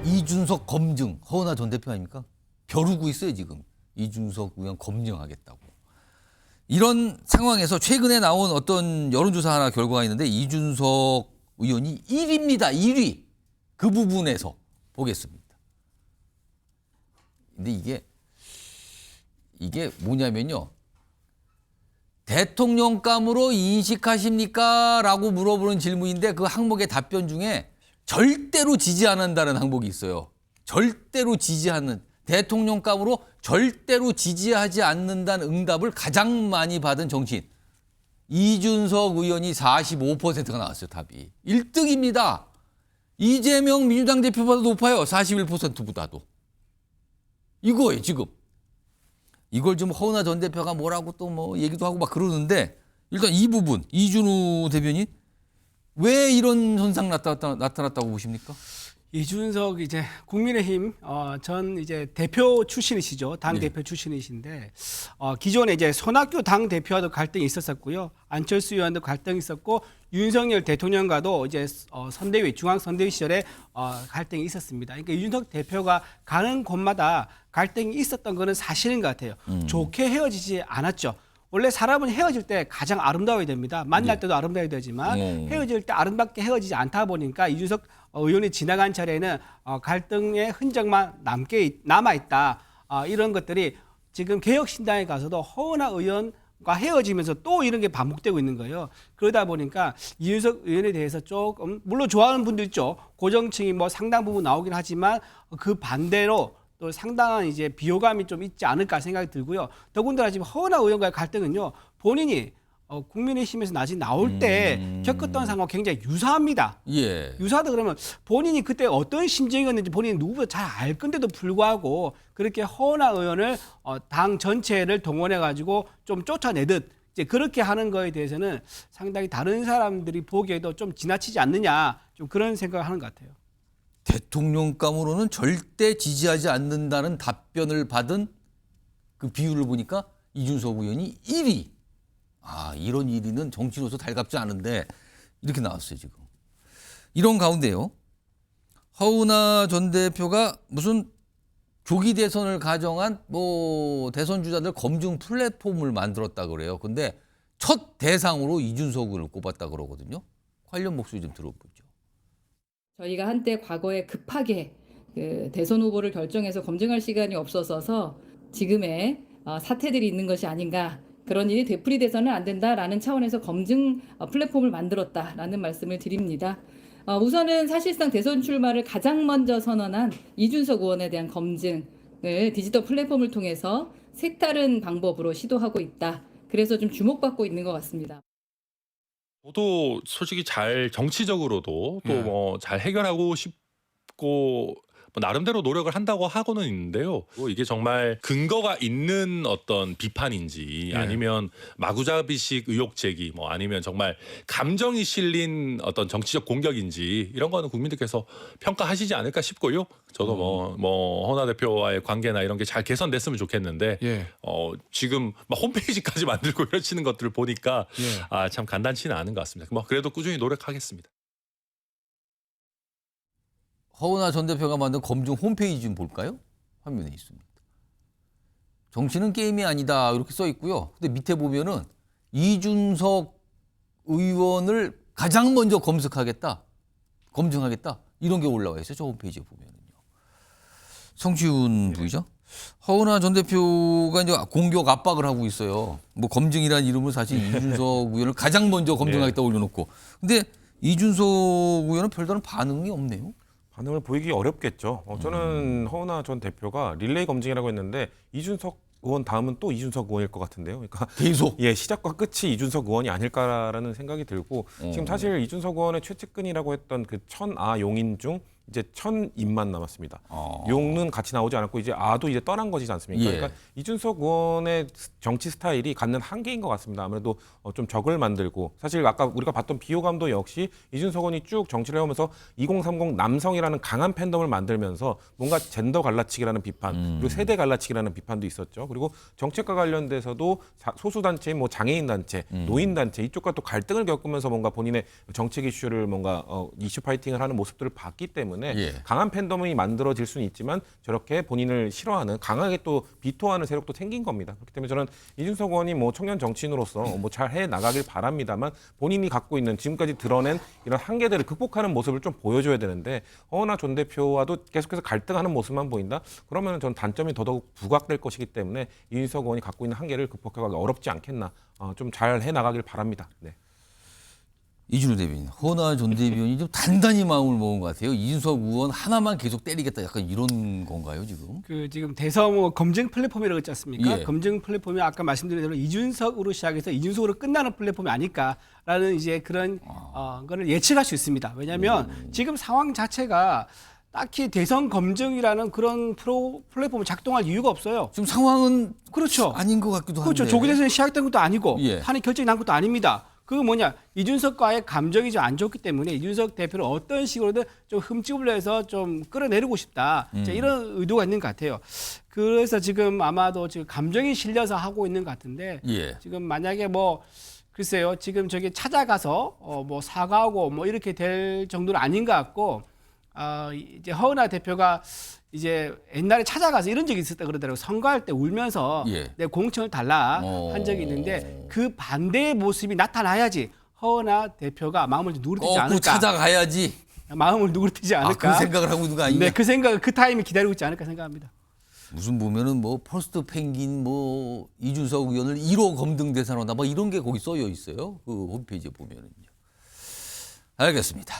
이준석 검증, 허은하 전 대표 아닙니까? 벼르고 있어요, 지금. 이준석 의원 검증하겠다고. 이런 상황에서 최근에 나온 어떤 여론조사 하나 결과가 있는데 이준석 의원이 1위입니다. 1위. 그 부분에서 보겠습니다. 근데 이게 뭐냐면요. 대통령감으로 인식하십니까? 라고 물어보는 질문인데 그 항목의 답변 중에 절대로 지지 안 한다는 항목이 있어요. 절대로 지지하는, 대통령감으로 절대로 지지하지 않는다는 응답을 가장 많이 받은 정치인. 이준석 의원이 45%가 나왔어요, 답이. 1등입니다. 이재명 민주당 대표보다 높아요. 41%보다도. 이거예요, 지금. 이걸 좀 허은하 전 대표가 뭐라고 또 뭐 얘기도 하고 막 그러는데 일단 이 부분, 이준우 대변인 왜 이런 현상 나타났다고 보십니까? 이준석 이제 국민의힘 전 이제 대표 출신이시죠. 당 대표 출신이신데 기존에 이제 손학규 당 대표와도 갈등이 있었었고요. 안철수 의원도 갈등이 있었고 윤석열 대통령과도 이제 선대위 중앙 선대위 시절에 갈등이 있었습니다. 그러니까 이준석 대표가 가는 곳마다 갈등이 있었던 거는 사실인 것 같아요. 좋게 헤어지지 않았죠. 원래 사람은 헤어질 때 가장 아름다워야 됩니다. 만날 때도 아름다워야 되지만 헤어질 때 아름답게 헤어지지 않다 보니까 이준석 의원이 지나간 차례에는 갈등의 흔적만 남아있다. 이런 것들이 지금 개혁신당에 가서도 허은하 의원과 헤어지면서 또 이런 게 반복되고 있는 거예요. 그러다 보니까 이준석 의원에 대해서 조금 물론 좋아하는 분들 있죠. 고정층이 뭐 상당 부분 나오긴 하지만 그 반대로 또 상당한 이제 비호감이 좀 있지 않을까 생각이 들고요. 더군다나 지금 허은하 의원과의 갈등은요. 본인이 국민의힘에서 나중에 나올 때 겪었던 상황과 굉장히 유사합니다. 예. 유사하다 그러면 본인이 그때 어떤 심정이었는지 본인이 누구보다 잘 알 건데도 불구하고 그렇게 허은하 의원을 당 전체를 동원해가지고 좀 쫓아내듯 이제 그렇게 하는 거에 대해서는 상당히 다른 사람들이 보기에도 좀 지나치지 않느냐 좀 그런 생각을 하는 것 같아요. 대통령감으로는 절대 지지하지 않는다는 답변을 받은 그 비율을 보니까 이준석 의원이 1위. 이런 1위는 정치로서 달갑지 않은데 이렇게 나왔어요, 지금. 이런 가운데요. 허은하 전 대표가 무슨 조기 대선을 가정한 뭐 대선 주자들 검증 플랫폼을 만들었다 그래요. 근데 첫 대상으로 이준석 의원을 꼽았다 그러거든요. 관련 목소리 좀 들어보죠. 저희가 한때 과거에 급하게 그 대선 후보를 결정해서 검증할 시간이 없어서 지금의 사태들이 있는 것이 아닌가. 그런 일이 되풀이돼서는 안 된다라는 차원에서 검증 플랫폼을 만들었다라는 말씀을 드립니다. 우선은 사실상 대선 출마를 가장 먼저 선언한 이준석 의원에 대한 검증을 디지털 플랫폼을 통해서 색다른 방법으로 시도하고 있다. 그래서 좀 주목받고 있는 것 같습니다. 저도 솔직히 잘 정치적으로도 또 뭐 잘 해결하고 싶고 뭐 나름대로 노력을 한다고 하고는 있는데요. 이게 정말 근거가 있는 어떤 비판인지 아니면 마구잡이식 의혹 제기 뭐 아니면 정말 감정이 실린 어떤 정치적 공격인지 이런 거는 국민들께서 평가하시지 않을까 싶고요. 저도 뭐 허은하 대표와의 관계나 이런 게 잘 개선됐으면 좋겠는데 지금 막 홈페이지까지 만들고 이러시는 것들을 보니까 참 간단치는 않은 것 같습니다. 뭐 그래도 꾸준히 노력하겠습니다. 허은하 전 대표가 만든 검증 홈페이지 좀 볼까요? 화면에 있습니다. 정치는 게임이 아니다 이렇게 써 있고요. 근데 밑에 보면은 이준석 의원을 가장 먼저 검증하겠다 이런 게 올라와 있어요. 저 홈페이지에 보면은요. 성시훈 부의장, 허은하 전 대표가 이제 공격 압박을 하고 있어요. 뭐 검증이라는 이름으로 사실 이준석 의원을 가장 먼저 검증하겠다 올려놓고, 근데 이준석 의원은 별다른 반응이 없네요. 반응을 보이기 어렵겠죠. 저는 허은하 전 대표가 릴레이 검증이라고 했는데 이준석 의원 다음은 또 이준석 의원일 것 같은데요. 그러니까 계속 시작과 끝이 이준석 의원이 아닐까라는 생각이 들고 지금 사실 이준석 의원의 최측근이라고 했던 그 천아 용인 중 이제 천인만 남았습니다. 용은 같이 나오지 않았고 이제 아도 이제 떠난 것이지 않습니까? 그러니까 이준석 의원의 정치 스타일이 갖는 한계인 것 같습니다. 아무래도 좀 적을 만들고 사실 아까 우리가 봤던 비호감도 역시 이준석 의원이 쭉 정치를 해오면서 2030 남성이라는 강한 팬덤을 만들면서 뭔가 젠더 갈라치기라는 비판 그리고 세대 갈라치기라는 비판도 있었죠. 그리고 정책과 관련돼서도 소수단체인 뭐 장애인단체, 노인단체 이쪽과 또 갈등을 겪으면서 뭔가 본인의 정책 이슈를 뭔가 이슈 파이팅을 하는 모습들을 봤기 때문에 때문에 예. 강한 팬덤이 만들어질 수는 있지만 저렇게 본인을 싫어하는 강하게 또 비토하는 세력도 생긴 겁니다. 그렇기 때문에 저는 이준석 의원이 뭐 청년 정치인으로서 뭐 잘 해 나가길 바랍니다만 본인이 갖고 있는 지금까지 드러낸 이런 한계들을 극복하는 모습을 좀 보여줘야 되는데 허은하 전 대표와도 계속해서 갈등하는 모습만 보인다. 그러면 저는 단점이 더더욱 부각될 것이기 때문에 이준석 의원이 갖고 있는 한계를 극복하기 어렵지 않겠나. 좀 잘 해 나가길 바랍니다. 네. 이준호 대변인, 허은하 전 대변인이 좀 단단히 마음을 먹은 것 같아요. 이준석 의원 하나만 계속 때리겠다, 약간 이런 건가요 지금? 그 지금 대선 뭐 검증 플랫폼이라고 했지 않습니까? 예. 검증 플랫폼이 아까 말씀드린 대로 이준석으로 시작해서 이준석으로 끝나는 플랫폼이 아닐까라는 이제 그런 거를 예측할 수 있습니다. 왜냐하면 지금 상황 자체가 딱히 대선 검증이라는 그런 플랫폼을 작동할 이유가 없어요. 지금 상황은 그렇죠. 아닌 것 같기도 한데. 그렇죠. 조기 대선이 시작된 것도 아니고 예. 판이 결정이 난 것도 아닙니다. 그거 뭐냐, 이준석과의 감정이 좀 안 좋기 때문에 이준석 대표를 어떤 식으로든 좀 흠집을 내서 좀 끌어내리고 싶다. 자, 이런 의도가 있는 것 같아요. 그래서 지금 아마도 지금 감정이 실려서 하고 있는 것 같은데 예. 지금 만약에 뭐 글쎄요, 지금 저기 찾아가서 뭐 사과하고 뭐 이렇게 될 정도는 아닌 것 같고, 이제 허은하 대표가 이제 옛날에 찾아가서 이런 적이 있었다 그러더라고요. 선거할 때 울면서 예. 내 공천을 달라 한 적이 있는데 그 반대의 모습이 나타나야지 허은하 대표가 마음을 좀 누그러뜨리지 꼭 않을까. 찾아가야지. 마음을 누그러뜨리지 않을까. 그 생각을 하고 있는 거 아닌가? 네, 그 생각, 그 타임을 기다리고 있지 않을까 생각합니다. 무슨 보면은 뭐 퍼스트 펭귄 뭐 이준석 의원을 1호 검증 대상으로 뭐 이런 게 거기 써여 있어요. 그 홈페이지에 보면은요. 알겠습니다.